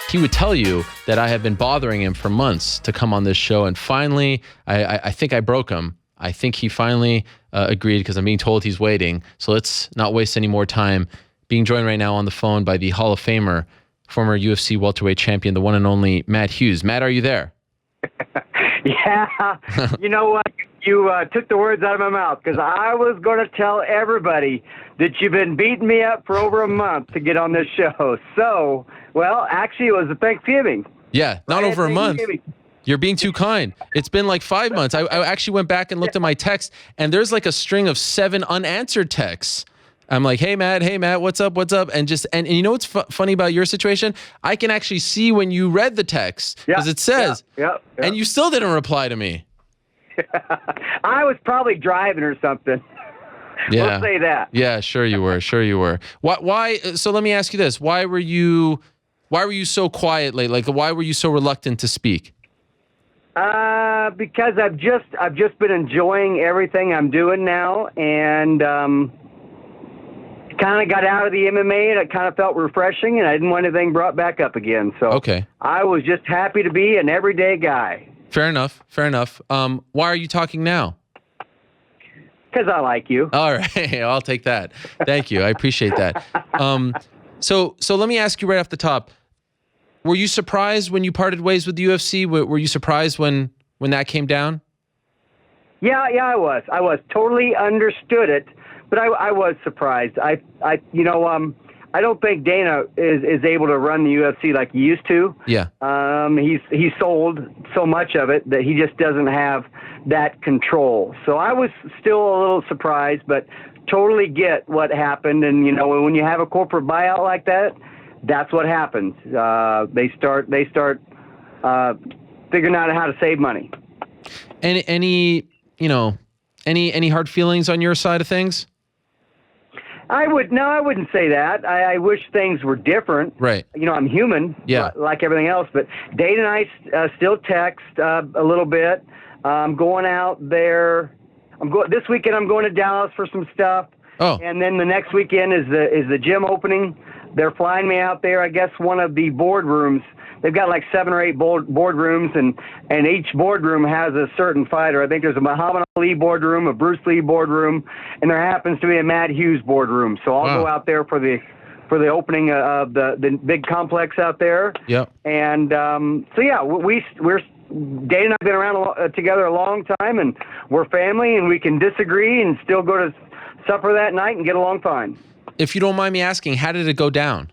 he would tell you that I have been bothering him for months to come on this show. And finally, I think I broke him. I think he finally agreed because I'm being told he's waiting. So let's not waste any more time. Being joined right now on the phone by the Hall of Famer, former UFC welterweight champion, the one and only Matt Hughes. Matt, are you there? Yeah. You know what? You took the words out of my mouth because I was going to tell everybody that you've been beating me up for over a month to get on this show. So, well, actually, it was a Thanksgiving. Yeah, not over a month. You're being too kind. It's been like 5 months. I actually went back and looked at my text, and there's like a string of 7 unanswered texts. I'm like, hey, Matt, what's up? And you know what's funny about your situation? I can actually see when you read the text because it says, and you still didn't reply to me. I was probably driving or something. Yeah. We'll say that. Yeah, sure you were. Why? So let me ask you this: Why were you so quiet lately? Like, why were you so reluctant to speak? Because I've just been enjoying everything I'm doing now, and kind of got out of the MMA, and it kind of felt refreshing, and I didn't want anything brought back up again. So okay. I was just happy to be an everyday guy. Fair enough. Why are you talking now? Because I like you. All right, I'll take that. Thank you. I appreciate that. So let me ask you right off the top. Were you surprised when you parted ways with the UFC? Were you surprised when that came down? Yeah, I was. I was totally understood it, but I was surprised. I don't think Dana is able to run the UFC like he used to. Yeah. He's sold so much of it that he just doesn't have that control. So I was still a little surprised, but totally get what happened. And when you have a corporate buyout like that, that's what happens. They start figuring out how to save money. Any hard feelings on your side of things? I wouldn't say that. I wish things were different. Right. I'm human, like everything else. But Dana and I still text a little bit. I'm going out there. This weekend. I'm going to Dallas for some stuff. Oh. And then the next weekend is the gym opening. They're flying me out there. I guess one of the boardrooms. They've got like 7 or 8 boardrooms, and each boardroom has a certain fighter. I think there's a Muhammad Ali boardroom, a Bruce Lee boardroom, and there happens to be a Matt Hughes boardroom. So I'll go out there for the opening of the big complex out there. Yep. And we're Dana and I've been around together a long time, and we're family, and we can disagree and still go to supper that night and get along fine. If you don't mind me asking, how did it go down?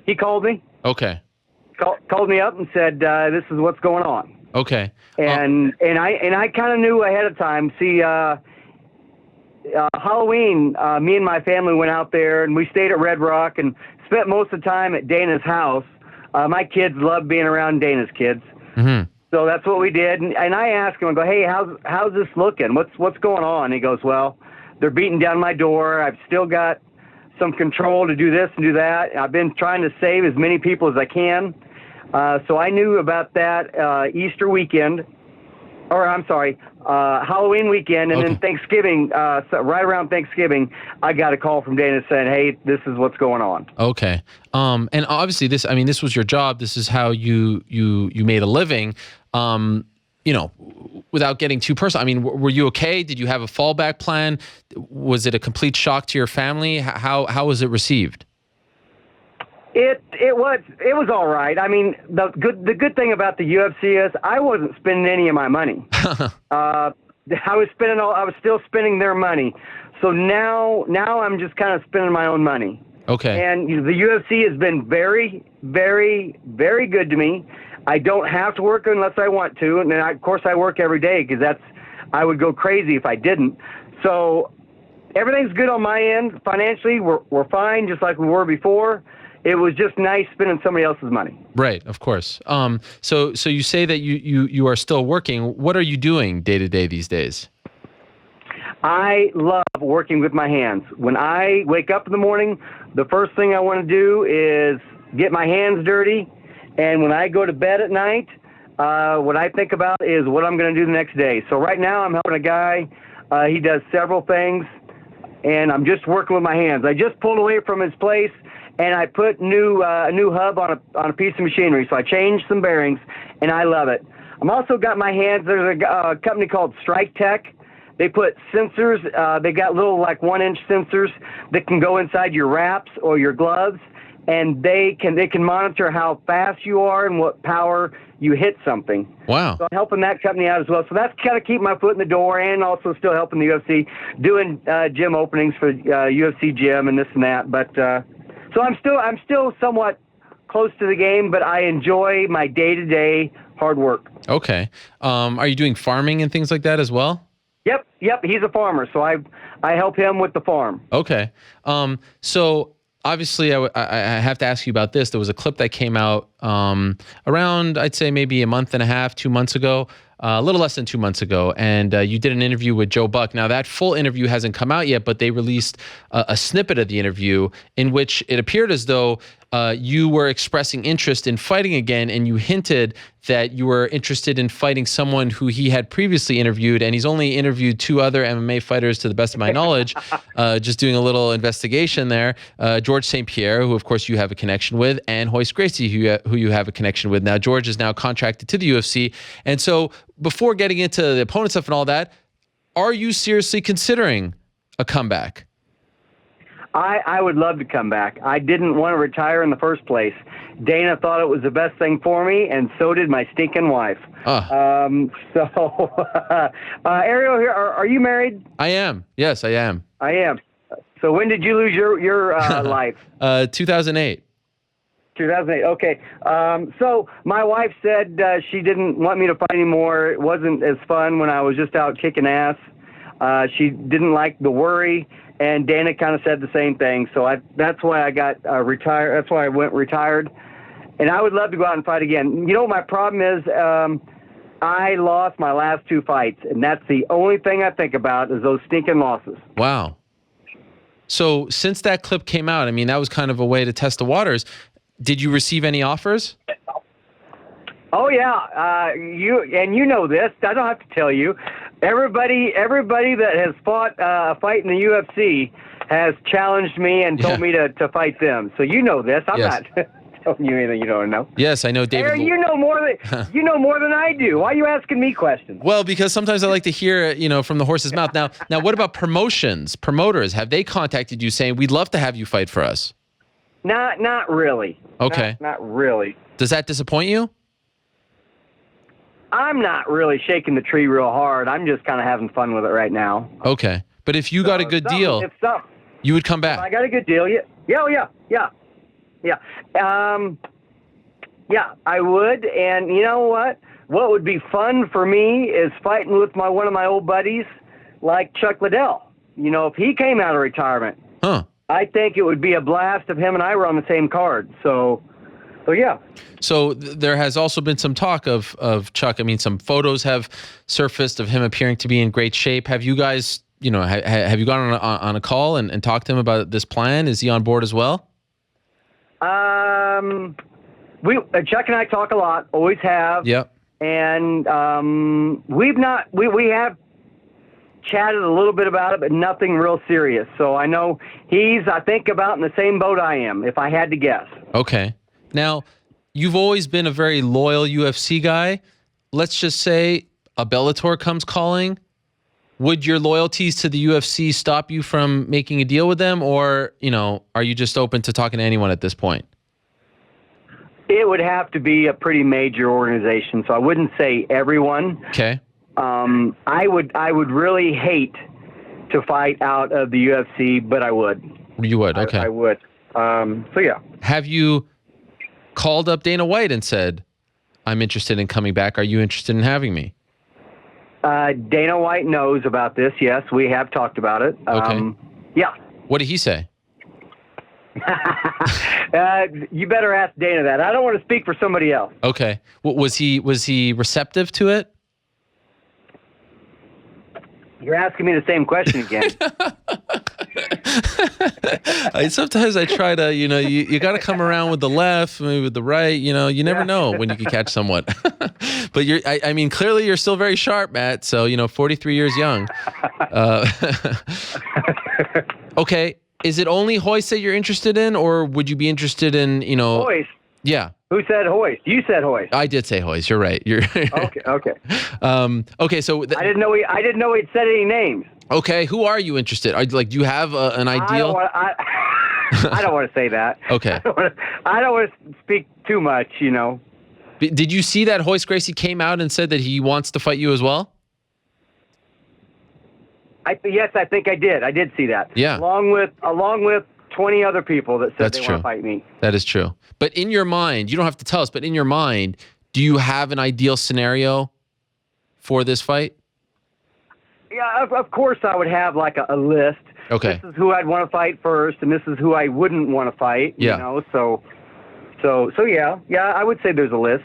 He called me. Okay. Called me up and said, "This is what's going on." Okay. And I kind of knew ahead of time. See, Halloween, me and my family went out there, and we stayed at Red Rock and spent most of the time at Dana's house. My kids love being around Dana's kids. Mm-hmm. So that's what we did. And I asked him, I go, "Hey, how's this looking? What's going on?" And he goes, "Well, they're beating down my door. I've still got some control to do this and do that. I've been trying to save as many people as I can." So I knew about that Halloween weekend, and then Thanksgiving, right around Thanksgiving, I got a call from Dana saying, "Hey, this is what's going on." Okay. And obviously this was your job. This is how you made a living. Without getting too personal, I mean, were you okay? Did you have a fallback plan? Was it a complete shock to your family? How was it received? It was all right. I mean, the good thing about the UFC is I wasn't spending any of my money. I was still spending their money. So now I'm just kind of spending my own money. Okay. And the UFC has been very, very, very good to me. I don't have to work unless I want to, and of course I work every day because I would go crazy if I didn't. So everything's good on my end financially. We're fine, just like we were before. It was just nice spending somebody else's money. Right, of course. So you say that you are still working. What are you doing day to day these days? I love working with my hands. When I wake up in the morning, the first thing I want to do is get my hands dirty. And when I go to bed at night, what I think about is what I'm going to do the next day. So right now I'm helping a guy. He does several things. and I'm just working with my hands. I just pulled away from his place, and I put a new hub on a piece of machinery. So I changed some bearings, and I love it. I'm also got my hands. There's a company called Strike Tech. They put sensors. They got little 1-inch sensors that can go inside your wraps or your gloves, and they can monitor how fast you are and what power you hit something. Wow. So I'm helping that company out as well. So that's kind of keep my foot in the door, and also still helping the UFC, doing gym openings for UFC gym and this and that. But so I'm still somewhat close to the game, but I enjoy my day-to-day hard work. Okay. Are you doing farming and things like that as well? Yep. He's a farmer, so I help him with the farm. Okay. So obviously, I have to ask you about this. There was a clip that came out around, I'd say maybe a month and a half, 2 months ago, a little less than 2 months ago, and you did an interview with Joe Buck. Now, that full interview hasn't come out yet, but they released a snippet of the interview in which it appeared as though you were expressing interest in fighting again, and you hinted that you were interested in fighting someone who he had previously interviewed, and he's only interviewed 2 other MMA fighters to the best of my knowledge, just doing a little investigation there. George St. Pierre, who of course you have a connection with, and Royce Gracie, who you have a connection with. Now, George is now contracted to the UFC. And so before getting into the opponent stuff and all that, are you seriously considering a comeback? I would love to come back. I didn't want to retire in the first place. Dana thought it was the best thing for me, and so did my stinking wife. Ariel, here, are you married? I am. Yes, I am. I am. So when did you lose your life? 2008. 2008. Okay. So my wife said she didn't want me to fight anymore. It wasn't as fun when I was just out kicking ass. She didn't like the worry. And Dana kind of said the same thing, so that's why I got retired. That's why I went retired, and I would love to go out and fight again. You know, my problem is I lost my last 2 fights, and that's the only thing I think about is those stinking losses. Wow. So since that clip came out, I mean, that was kind of a way to test the waters. Did you receive any offers? Oh yeah, you know this. I don't have to tell you. Everybody that has fought a fight in the UFC has challenged me and told me to fight them. So you know this. I'm not telling you anything you don't know. Yes, I know, David. Aaron, you know more than I do. Why are you asking me questions? Well, because sometimes I like to hear, from the horse's mouth. Now, what about promoters? Have they contacted you saying we'd love to have you fight for us? Not really. Okay. Not really. Does that disappoint you? I'm not really shaking the tree real hard. I'm just kind of having fun with it right now. Okay. But if you got a good deal, you would come back. If I got a good deal, yeah, I would. And you know what? What would be fun for me is fighting with one of my old buddies, like Chuck Liddell. If he came out of retirement, I think it would be a blast if him and I were on the same card. So yeah. So there has also been some talk of Chuck. I mean, some photos have surfaced of him appearing to be in great shape. Have you guys, have you gone on a call and talked to him about this plan? Is he on board as well? Chuck and I talk a lot, always have. Yep. And we have chatted a little bit about it, but nothing real serious. So I know he's, I think, about in the same boat I am, if I had to guess. Okay. Now, you've always been a very loyal UFC guy. Let's just say a Bellator comes calling. Would your loyalties to the UFC stop you from making a deal with them? Or, are you just open to talking to anyone at this point? It would have to be a pretty major organization. So I wouldn't say everyone. Okay. I would really hate to fight out of the UFC, but I would. You would, okay. I would. So yeah. Have you called up Dana White and said, I'm interested in coming back. Are you interested in having me? Dana White knows about this. Yes, we have talked about it. Okay. Yeah. What did he say? You better ask Dana that. I don't want to speak for somebody else. Okay. Was he receptive to it? You're asking me the same question again. Sometimes I try to, you got to come around with the left, maybe with the right. You never know when you can catch someone. But I mean, clearly you're still very sharp, Matt. So 43 years young. Okay. Is it only hoist that you're interested in, or would you be interested in, Hoist. Yeah. Who said hoist? You said hoist. I did say hoist. You're right. You're Okay. okay. So I didn't know he'd said any names. okay. Who are you interested? Do you have an ideal? I don't want to say that. Okay. I don't want to speak too much, Did you see that Hoist Gracie came out and said that he wants to fight you as well? Yes, I think I did. I did see that. Yeah. Along with 20 other people that said they want to fight me. That is true. But in your mind, you don't have to tell us, but in your mind, do you have an ideal scenario for this fight? Yeah, of course I would have like a list. Okay. This is who I'd want to fight first, and this is who I wouldn't want to fight. Yeah. So yeah, I would say there's a list.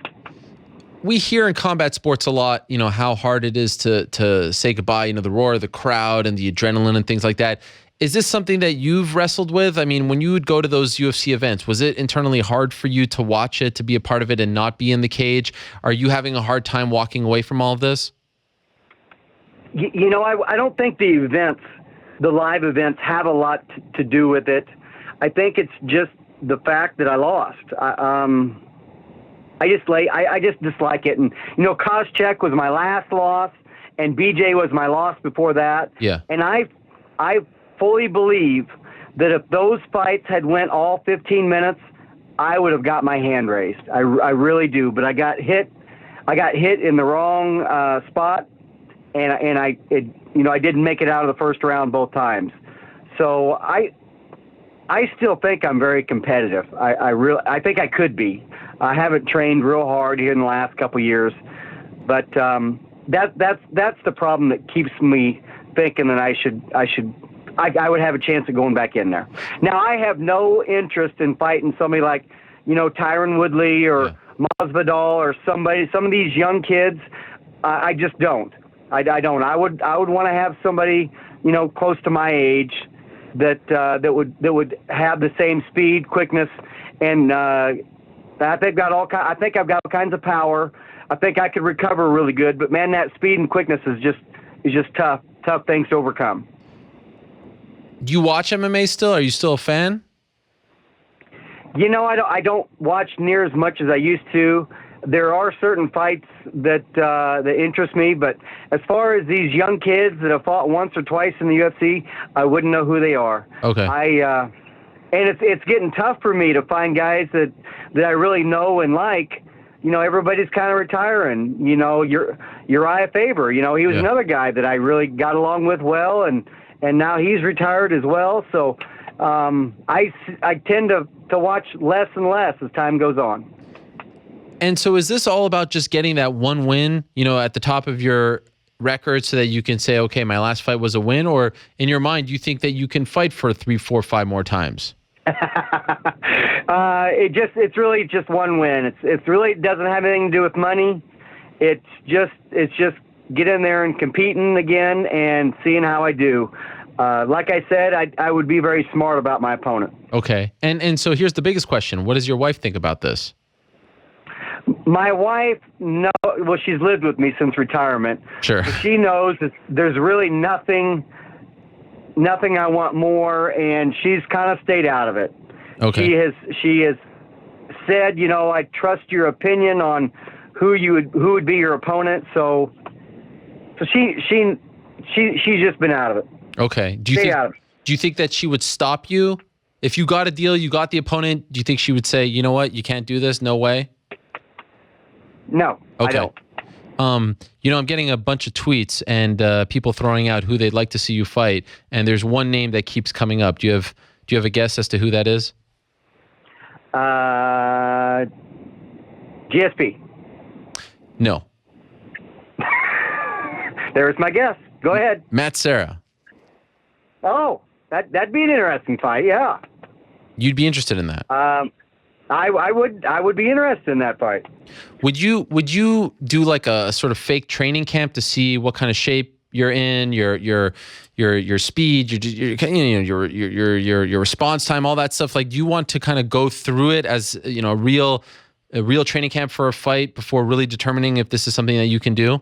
We hear in combat sports a lot, how hard it is to say goodbye, the roar of the crowd and the adrenaline and things like that. Is this something that you've wrestled with? I mean, when you would go to those UFC events, was it internally hard for you to watch it, to be a part of it and not be in the cage? Are you having a hard time walking away from all of this? I don't think the live events have a lot to do with it. I think it's just the fact that I lost. I just dislike it. And, Koscheck was my last loss, and BJ was my loss before that. Yeah. And I fully believe that if those fights had went all 15 minutes, I would have got my hand raised. I really do. But I got hit in the wrong spot, and I didn't make it out of the first round both times. So I still think I'm very competitive. I think I could be. I haven't trained real hard here in the last couple of years, but that's the problem that keeps me thinking that I would have a chance of going back in there. Now I have no interest in fighting somebody like Tyron Woodley or Masvidal or some of these young kids. I just don't. I don't. I would want to have somebody close to my age that would have the same speed, quickness, and I think I've got all kinds of power. I think I could recover really good, but man, that speed and quickness is just tough things to overcome. Do you watch MMA still? Are you still a fan? I don't watch near as much as I used to. There are certain fights that interest me, but as far as these young kids that have fought once or twice in the UFC, I wouldn't know who they are. Okay. And it's getting tough for me to find guys that I really know and like. Everybody's kind of retiring. Uriah Faber. He was another guy that I really got along with well, and now he's retired as well. So I tend to watch less and less as time goes on. And so is this all about just getting that one win, at the top of your record so that you can say, okay, my last fight was a win? Or in your mind, you think that you can fight for 3, 4, 5 more times? It's really just one win. It really doesn't have anything to do with money. It's just get in there and competing again and seeing how I do. Like I said, I would be very smart about my opponent. Okay. And so here's the biggest question. What does your wife think about this? My wife, well, she's lived with me since retirement. Sure. So she knows that there's really nothing I want more, and she's kind of stayed out of it. Okay. She has said, I trust your opinion on who would be your opponent. So she's just been out of it. Okay. Do you think that she would stop you if you got a deal, you got the opponent? Do you think she would say, you know what, you can't do this? No way. No. Okay. I don't. I'm getting a bunch of tweets and people throwing out who they'd like to see you fight, and there's one name that keeps coming up. Do you have a guess as to who that is? GSP. No. There's my guess. Go ahead. Matt Serra. Oh, that'd be an interesting fight. Yeah. You'd be interested in that. I would be interested in that fight. Would you do like a sort of fake training camp to see what kind of shape you're in, your speed, your response time, all that stuff? Like, do you want to kind of go through it as a real training camp for a fight before really determining if this is something that you can do?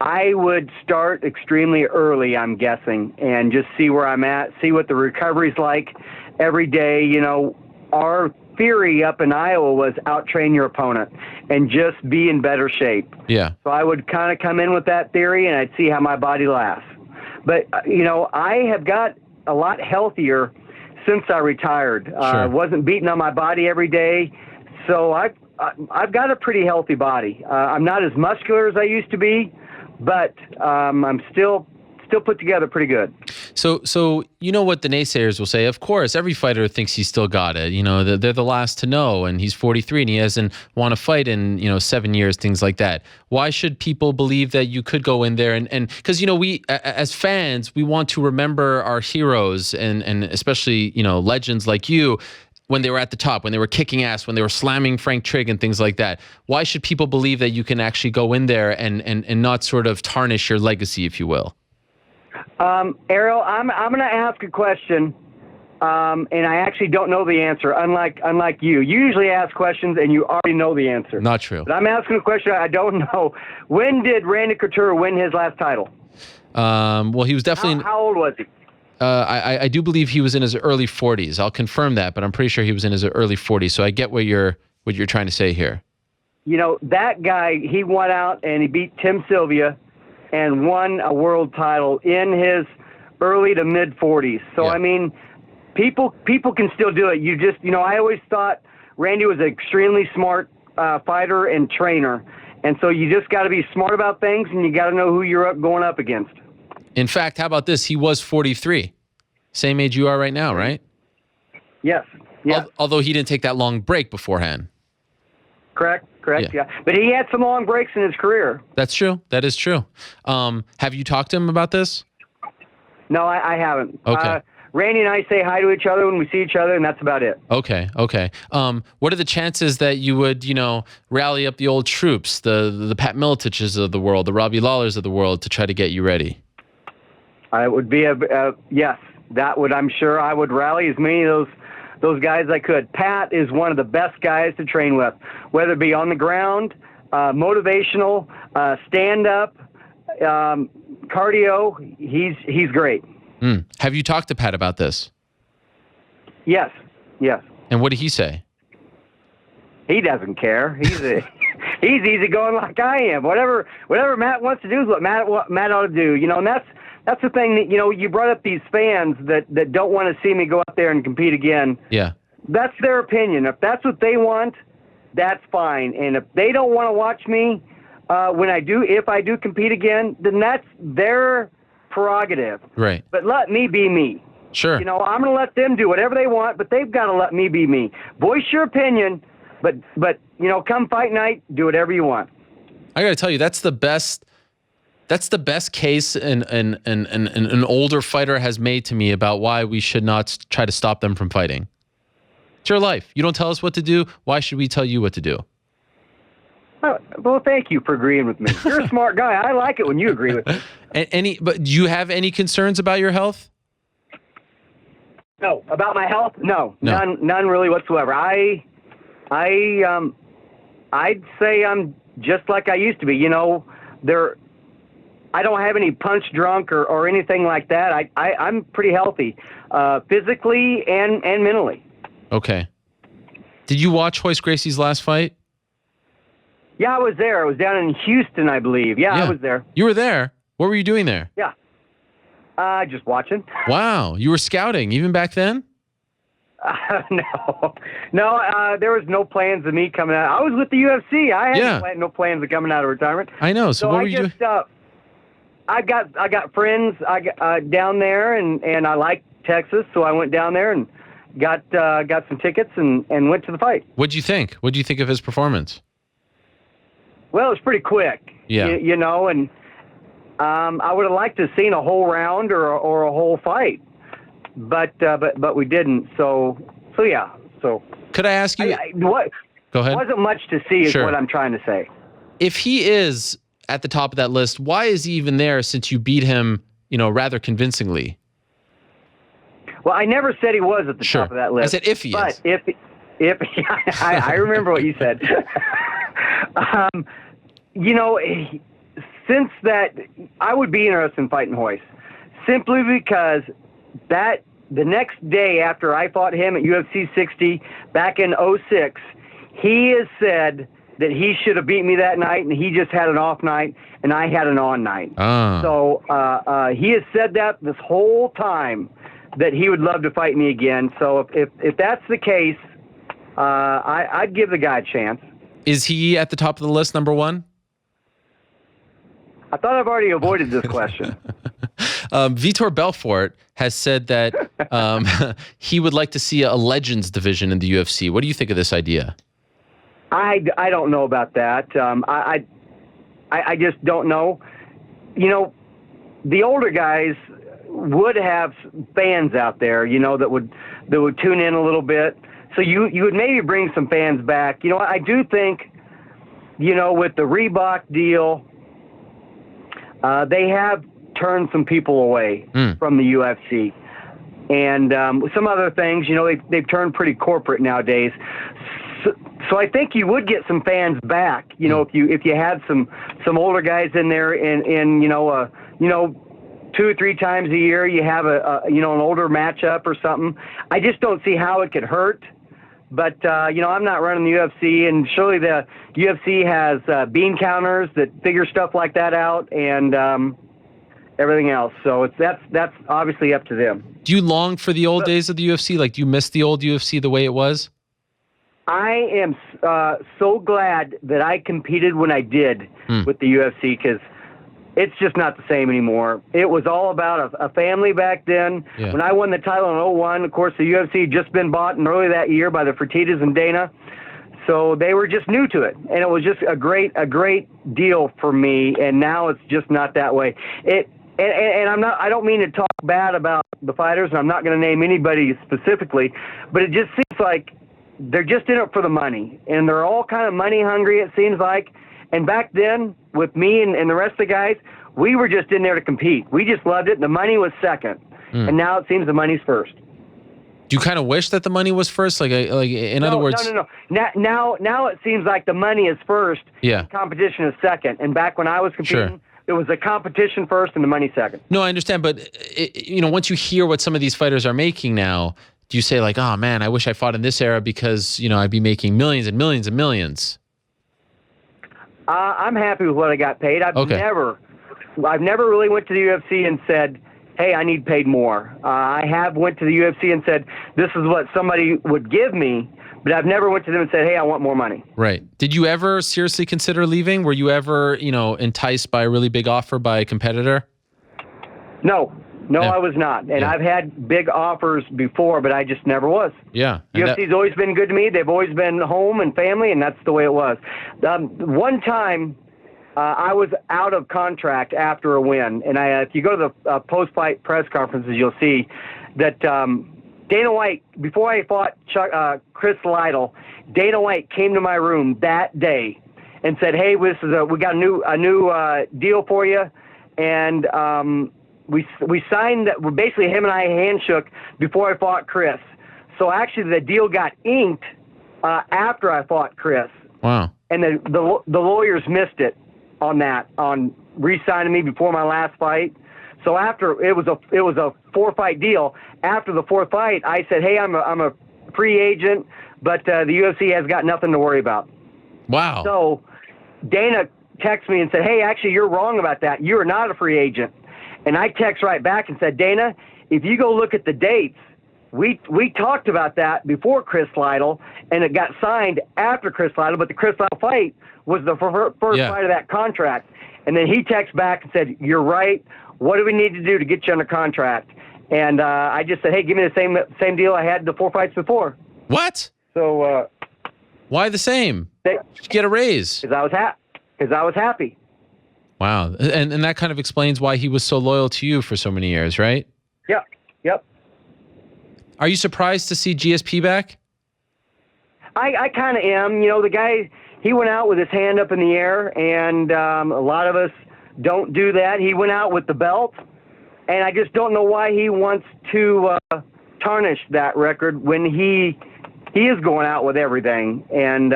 I would start extremely early, I'm guessing, and just see where I'm at, see what the recovery's like every day. You know, our theory up in Iowa was out-train your opponent and just be in better shape. Yeah. So I would kind of come in with that theory, and I'd see how my body lasts. But, you know, I have got a lot healthier since I retired. Sure. Wasn't beating on my body every day, so I've got a pretty healthy body. I'm not as muscular as I used to be, but I'm still put together pretty good. So you know what the naysayers will say? Of course, every fighter thinks he's still got it. You know, they're the last to know, and he's 43 and he hasn't won a fight in 7 years, things like that. Why should people believe that you could go in there and because we as fans we want to remember our heroes and especially legends like you. When they were at the top, when they were kicking ass, when they were slamming Frank Trigg and things like that. Why should people believe that you can actually go in there and not sort of tarnish your legacy, if you will? Ariel, I'm going to ask a question, and I actually don't know the answer, unlike you. You usually ask questions, and you already know the answer. Not true. But I'm asking a question I don't know. When did Randy Couture win his last title? Well, he was definitely... How old was he? I do believe he was in his early 40s. I'll confirm that, but I'm pretty sure he was in his early 40s. So I get what you're trying to say here. You know, that guy, he went out and he beat Tim Sylvia and won a world title in his early to mid 40s. So, Yeah. I mean, people can still do it. You just, I always thought Randy was an extremely smart fighter and trainer. And so you just got to be smart about things, and you got to know who you're going up against. In fact, how about this? He was 43. Same age you are right now, right? Yes. Yeah. Although he didn't take that long break beforehand. Correct. Yeah. But he had some long breaks in his career. That's true. That is true. Have you talked to him about this? No, I haven't. Okay. Randy and I say hi to each other when we see each other, and that's about it. Okay. What are the chances that you would, rally up the old troops, the Pat Militiches of the world, the Robbie Lawlers of the world, to try to get you ready? It would be yes. That would, I'm sure, I would rally as many of those guys I could. Pat is one of the best guys to train with, whether it be on the ground, motivational, stand up, cardio. He's great. Have you talked to Pat about this? Yes. And what did he say? He doesn't care. He's easy going like I am. Whatever Matt wants to do is what Matt ought to do. And that's the thing that, you brought up these fans that don't want to see me go out there and compete again. Yeah. That's their opinion. If that's what they want, that's fine. And if they don't want to watch me if I do compete again, then that's their prerogative. Right. But let me be me. Sure. I'm going to let them do whatever they want, but they've got to let me be me. Voice your opinion, but come fight night, do whatever you want. I got to tell you, that's the best case an older fighter has made to me about why we should not try to stop them from fighting. It's your life. You don't tell us what to do. Why should we tell you what to do? Well, thank you for agreeing with me. You're a smart guy. I like it when you agree with me. But do you have any concerns about your health? No. About my health? No. None really whatsoever. I'd say I'm just like I used to be. I don't have any punch drunk or anything like that. I'm pretty healthy, physically and mentally. Okay. Did you watch Royce Gracie's last fight? Yeah, I was there. I was down in Houston, I believe. Yeah, I was there. You were there? What were you doing there? Yeah. Just watching. Wow. You were scouting even back then? No, there was no plans of me coming out. I was with the UFC. I had no plans of coming out of retirement. I know. So what were you doing? I got friends down there, and I like Texas, so I went down there and got some tickets and went to the fight. What'd you think? What'd you think of his performance? Well, it was pretty quick. Yeah. And I would have liked to have seen a whole round or a whole fight, but we didn't. So yeah. So could I ask you? What? Go ahead. Wasn't much to see, is what I'm trying to say. If he is at the top of that list, why is he even there? Since you beat him, rather convincingly. Well, I never said he was at the top of that list. I said if he is. But if I remember what you said. since that, I would be interested in fighting Hoist, simply because that the next day after I fought him at UFC 60 back in 06, he has said that he should have beat me that night, and he just had an off night, and I had an on night. So he has said that this whole time, that he would love to fight me again. So if that's the case, I'd give the guy a chance. Is he at the top of the list, number one? I thought I've already avoided this question. Vitor Belfort has said that he would like to see a Legends division in the UFC. What do you think of this idea? I don't know about that. I just don't know. You know, the older guys would have fans out there, you know, that would tune in a little bit. So you would maybe bring some fans back. You know, I do think, you know, with the Reebok deal, they have turned some people away from the UFC. And some other things, you know, they've turned pretty corporate nowadays. So I think you would get some fans back, you know, if you had some older guys in there in you know 2 or 3 times a year you have an older matchup or something. I just don't see how it could hurt. But you know, I'm not running the UFC, and surely the UFC has bean counters that figure stuff like that out, and everything else. So that's obviously up to them. Do you long for the old days of the UFC? Like, do you miss the old UFC the way it was? I am so glad that I competed when I did with the UFC, because it's just not the same anymore. It was all about a family back then. Yeah. When I won the title in 01, of course, the UFC had just been bought in early that year by the Fertittas and Dana. So they were just new to it, and it was just a great deal for me. And now it's just not that way. And I don't mean to talk bad about the fighters, and I'm not going to name anybody specifically, but it just seems like they're just in it for the money, and they're all kind of money hungry, it seems like. And back then, with me and the rest of the guys, we were just in there to compete. We just loved it. The money was second, and now it seems the money's first. Do you kind of wish that the money was first? Like in other words? No. Now it seems like the money is first. Yeah. Competition is second. And back when I was competing, it was a competition first and the money second. No, I understand, but once you hear what some of these fighters are making now, do you say like, oh man, I wish I fought in this era because I'd be making millions and millions and millions? I'm happy with what I got paid. I've never really went to the UFC and said, hey, I need paid more. I have went to the UFC and said, this is what somebody would give me, but I've never went to them and said, hey, I want more money. Right. Did you ever seriously consider leaving? Were you ever, enticed by a really big offer by a competitor? No, I was not. And I've had big offers before, but I just never was. Yeah. UFC's always been good to me. They've always been home and family, and that's the way it was. One time, I was out of contract after a win, and if you go to the post-fight press conferences, you'll see that Dana White, before I fought Chris Lytle, Dana White came to my room that day and said, hey, we got a new deal for you, and we signed, basically him and I handshook before I fought Chris. So actually the deal got inked after I fought Chris. Wow. And the lawyers missed it on re-signing me before my last fight. So after it was a 4-fight deal. After the 4th fight, I said, hey, I'm a free agent, but the UFC has got nothing to worry about. Wow. So Dana texted me and said, hey, actually, you're wrong about that. You are not a free agent. And I text right back and said, Dana, if you go look at the dates, we talked about that before Chris Lytle, and it got signed after Chris Lytle, but the Chris Lytle fight was the first fight of that contract. And then he texted back and said, you're right. What do we need to do to get you under contract? And I just said, hey, give me the same deal I had the 4 fights before. What? So why the same? Get a raise. Because I was happy. Wow. And that kind of explains why he was so loyal to you for so many years, right? Yep. Are you surprised to see GSP back? I kind of am. The guy, he went out with his hand up in the air, and a lot of us don't do that. He went out with the belt, and I just don't know why he wants to tarnish that record when he is going out with everything. And,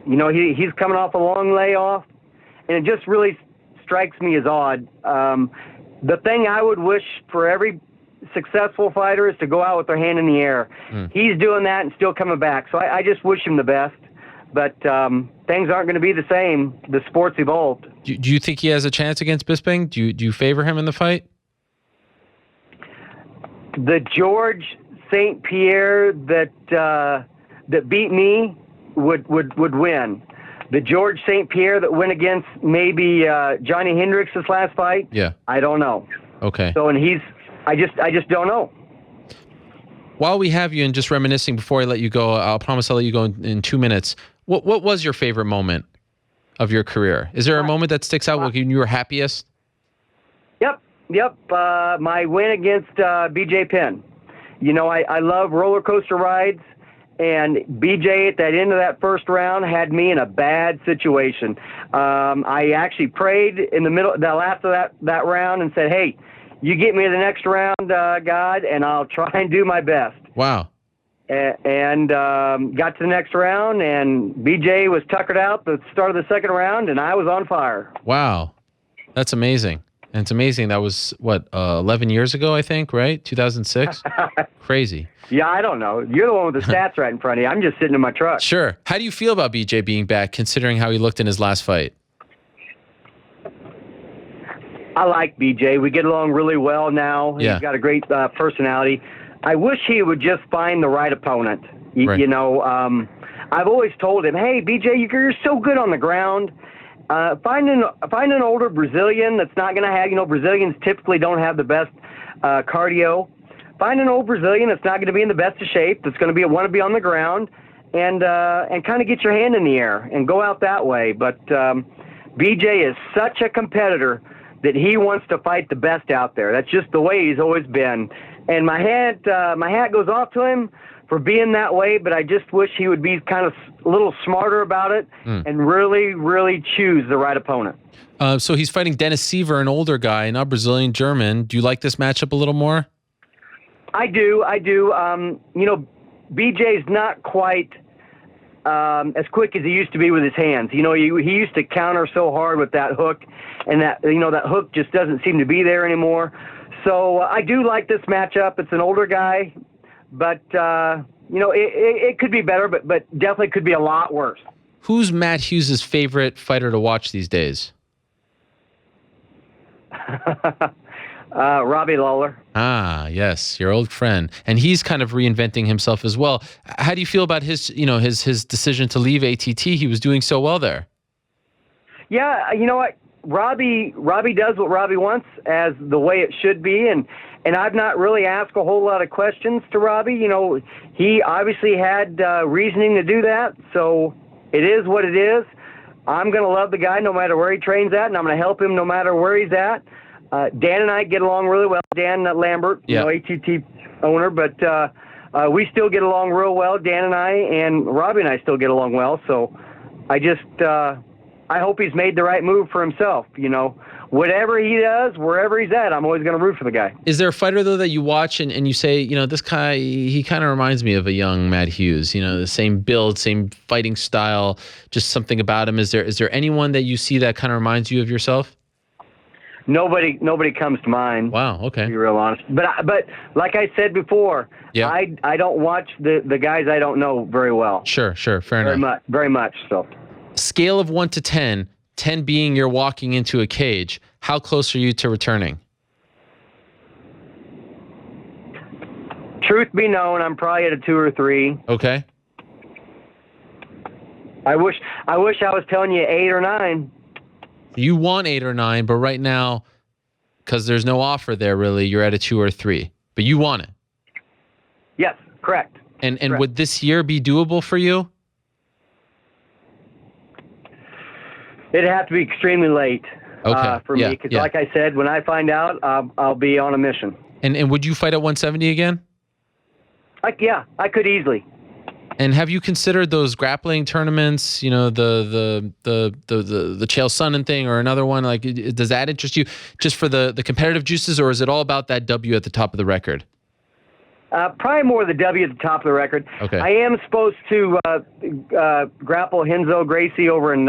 he's coming off a long layoff, and it just really strikes me as odd. The thing I would wish for every successful fighter is to go out with their hand in the air. He's doing that and still coming back. So I just wish him the best. But things aren't going to be the same. The sport's evolved. Do you think he has a chance against Bisping? Do you favor him in the fight? The George St. Pierre that beat me would win. The George St. Pierre that went against maybe Johnny Hendricks this last fight. Yeah. I don't know. Okay. So I just don't know. While we have you and just reminiscing before I let you go, I'll promise I'll let you go in 2 minutes. What was your favorite moment of your career? Is there a moment that sticks out when you were happiest? Yep. My win against BJ Penn. You know, I love roller coaster rides, and BJ at that end of that first round had me in a bad situation. I actually prayed in the last of that round and said, "Hey, you get me to the next round, God, and I'll try and do my best." Wow. And got to the next round, and BJ was tuckered out at the start of the second round, and I was on fire. Wow. That's amazing. And it's amazing. That was, 11 years ago, I think, right? 2006? Crazy. Yeah, I don't know. You're the one with the stats right in front of you. I'm just sitting in my truck. Sure. How do you feel about BJ being back, considering how he looked in his last fight? I like BJ. We get along really well now. Yeah. He's got a great personality. I wish he would just find the right opponent. Right. You know, I've always told him, "Hey, BJ, you're so good on the ground. Find an older Brazilian that's not going to have, Brazilians typically don't have the best cardio. Find an old Brazilian that's not going to be in the best of shape, that's going to want to be on the ground, and kind of get your hand in the air and go out that way." But BJ is such a competitor that he wants to fight the best out there. That's just the way he's always been. And my hat goes off to him for being that way, but I just wish he would be kind of a little smarter about it and really, really choose the right opponent. So he's fighting Dennis Seaver, an older guy, not Brazilian, German. Do you like this matchup a little more? I do. BJ's not quite as quick as he used to be with his hands. He used to counter so hard with that hook, and that hook just doesn't seem to be there anymore. So I do like this matchup. It's an older guy, but it could be better, but definitely could be a lot worse. Who's Matt Hughes' favorite fighter to watch these days? Robbie Lawler. Ah, yes, your old friend, and he's kind of reinventing himself as well. How do you feel about his decision to leave ATT? He was doing so well there. Yeah, you know what? Robbie does what Robbie wants, as the way it should be, and I've not really asked a whole lot of questions to Robbie. He obviously had reasoning to do that, so it is what it is. I'm going to love the guy no matter where he trains at, and I'm going to help him no matter where he's at. Dan and I get along really well. Dan Lambert, ATT owner, but we still get along real well, Dan and I, and Robbie and I still get along well. So I hope he's made the right move for himself. Whatever he does, wherever he's at, I'm always going to root for the guy. Is there a fighter, though, that you watch and you say, this guy, he kind of reminds me of a young Matt Hughes, the same build, same fighting style, just something about him? Is there anyone that you see that kind of reminds you of yourself? Nobody comes to mind. Wow. Okay. To be real honest, but like I said before, I don't watch the guys I don't know very well. Sure. Fair enough. Very much so. Scale of 1 to 10, 10 being you're walking into a cage. How close are you to returning? Truth be known, I'm probably at a 2 or 3. Okay. I wish I was telling you 8 or 9. You want 8 or 9, but right now, because there's no offer there, really, you're at a 2 or 3. But you want it. Yes, correct. And correct. Would this year be doable for you? It'd have to be extremely late for me, because like I said, when I find out, I'll be on a mission. And would you fight at 170 again? I could easily. And have you considered those grappling tournaments? The Chael Sonnen thing or another one? Like, does that interest you just for the competitive juices, or is it all about that W at the top of the record? Probably more the W at the top of the record. Okay. I am supposed to grapple Renzo Gracie over in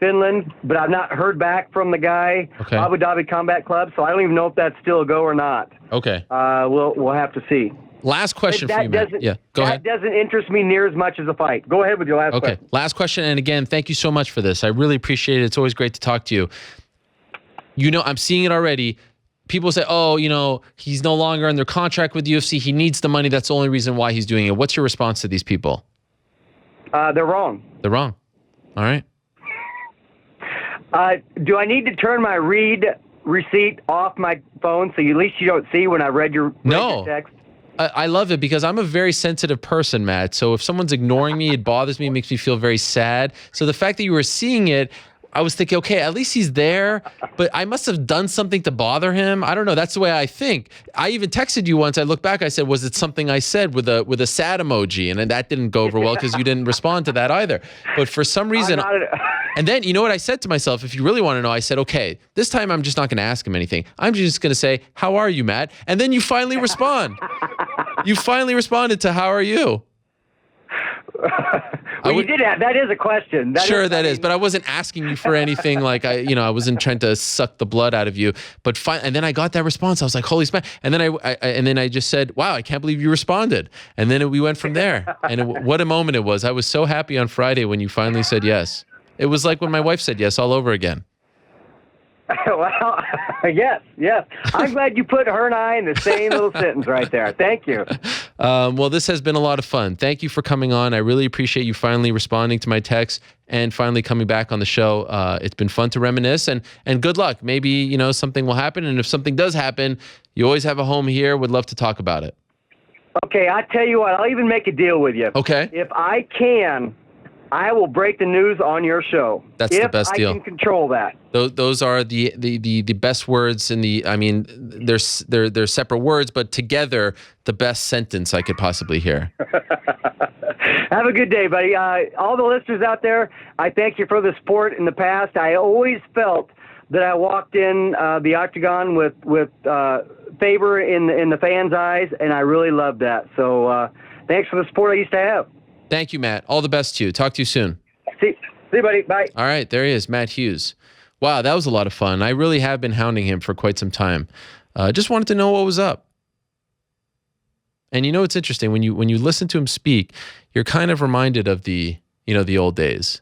Finland, but I've not heard back from the guy, Okay. Abu Dhabi Combat Club, so I don't even know if that's still a go or not. Okay. We'll have to see. Last question for you, Matt. Yeah, go ahead. That doesn't interest me near as much as a fight. Go ahead with your last question. Okay, last question. And again, thank you so much for this. I really appreciate it. It's always great to talk to you. You know, I'm seeing it already. People say, oh, you know, he's no longer under contract with UFC. He needs the money. That's the only reason why he's doing it. What's your response to these people? They're wrong. They're wrong. All right. Do I need to turn my read receipt off my phone so at least you don't see when I read your text? I love it because I'm a very sensitive person, Matt. So if someone's ignoring me, it bothers me, it makes me feel very sad. So the fact that you were seeing it, I was thinking, okay, at least he's there, but I must have done something to bother him. I don't know. That's the way I think. I even texted you once. I looked back. I said, was it something I said with a sad emoji? And then that didn't go over well because you didn't respond to that either. But for some reason, and then you know what I said to myself? If you really want to know, I said, okay, this time I'm just not going to ask him anything. I'm just going to say, how are you, Matt? And then you finally respond. You finally responded to how are you? Well, you did have. That is a question. That is. But I wasn't asking you for anything. Like I wasn't trying to suck the blood out of you. But and then I got that response. I was like, holy smart. And then I just said, wow, I can't believe you responded. And then we went from there. And what a moment it was. I was so happy on Friday when you finally said yes. It was like when my wife said yes all over again. Well, yes. I'm glad you put her and I in the same little sentence right there. Thank you. Well, this has been a lot of fun. Thank you for coming on. I really appreciate you finally responding to my text and finally coming back on the show. It's been fun to reminisce and good luck. Maybe, something will happen. And if something does happen, you always have a home here. Would love to talk about it. Okay, I tell you what, I'll even make a deal with you. Okay. If I can, I will break the news on your show. That's the best deal. If I can control that. Those are the best words in the. I mean, they're separate words, but together the best sentence I could possibly hear. Have a good day, buddy. All the listeners out there, I thank you for the support in the past. I always felt that I walked in the octagon with favor in the fans' eyes, and I really loved that. So thanks for the support I used to have. Thank you, Matt. All the best to you. Talk to you soon. See you, buddy. Bye. All right, there he is, Matt Hughes. Wow, that was a lot of fun. I really have been hounding him for quite some time. Just wanted to know what was up. And it's interesting when you listen to him speak, you're kind of reminded of the old days.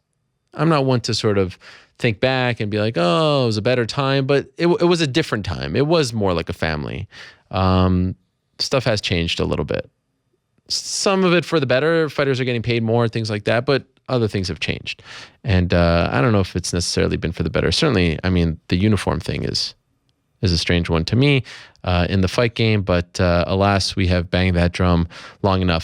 I'm not one to sort of think back and be like, oh, it was a better time, but it was a different time. It was more like a family. Stuff has changed a little bit. Some of it for the better. Fighters are getting paid more, things like that, but other things have changed. And I don't know if it's necessarily been for the better. Certainly, I mean, the uniform thing is a strange one to me in the fight game, but alas, we have banged that drum long enough.